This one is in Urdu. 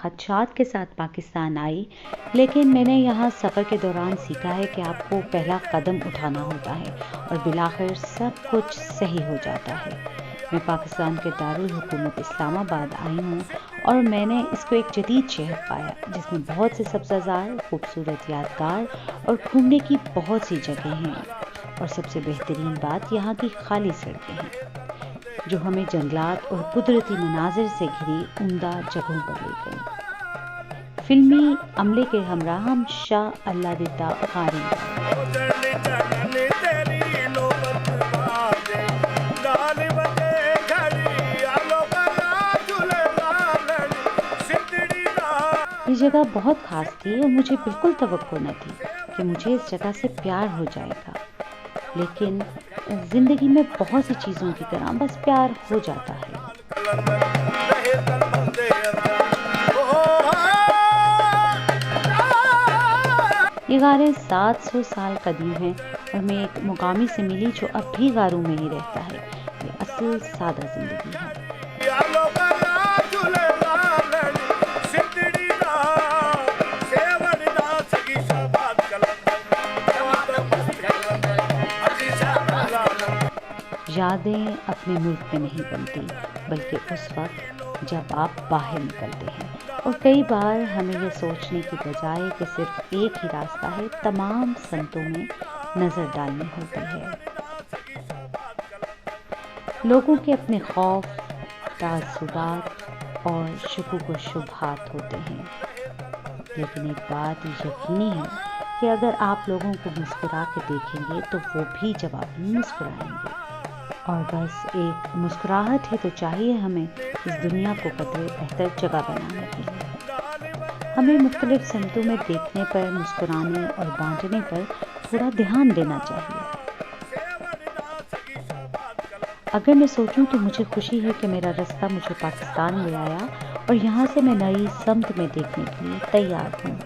خدشات کے ساتھ پاکستان آئی، لیکن میں نے یہاں سفر کے دوران سیکھا ہے کہ آپ کو پہلا قدم اٹھانا ہوتا ہے اور بالآخر سب کچھ صحیح ہو جاتا ہے۔ میں پاکستان کے دارالحکومت اسلام آباد آئی ہوں اور میں نے اس کو ایک جدید شہر پایا جس میں بہت سے سبزہ زار، خوبصورت یادگار اور گھومنے کی بہت سی جگہیں ہیں، اور سب سے بہترین بات یہاں کی خالی سڑکیں ہیں جو ہمیں جنگلات اور قدرتی مناظر سے گھری عمدہ جگہوں پر لے گئیں۔ فلمی عملے کے ہمراہ ہم شاہ اللہ دیتا غاریں یہ جگہ بہت خاص تھی اور مجھے بالکل توقع نہ تھی کہ مجھے اس جگہ سے پیار ہو جائے گا، لیکن زندگی میں بہت سی چیزوں کی طرح بس پیار ہو جاتا ہے۔ یہ غاریں 700 سال قدیم ہیں اور میں ایک مقامی سے ملی جو اب بھی غاروں میں ہی رہتا ہے۔ یہ اصل سادہ زندگی ہے۔ یادیں اپنے ملک میں نہیں بنتی بلکہ اس وقت جب آپ باہر نکلتے ہیں، اور کئی بار ہمیں یہ سوچنے کی بجائے کہ صرف ایک ہی راستہ ہے، تمام سمتوں میں نظر ڈالنی ہوتی ہے۔ لوگوں کے اپنے خوف، تعصبات اور شکوک و شبہات ہوتے ہیں، لیکن ایک بات یقینی ہے کہ اگر آپ لوگوں کو مسکرا کے دیکھیں گے تو وہ بھی جواب میں مسکرائیں گے، اور بس ایک مسکراہٹ ہی تو چاہیے ہمیں اس دنیا کو قدرے بہتر جگہ بنانے کے لیے۔ ہمیں مختلف سمتوں میں دیکھنے پر، مسکرانے اور بانٹنے پر تھوڑا دھیان دینا چاہیے۔ اگر میں سوچوں تو مجھے خوشی ہے کہ میرا رستہ مجھے پاکستان لے آیا اور یہاں سے میں نئی سمت میں دیکھنے کے لیے تیار ہوں۔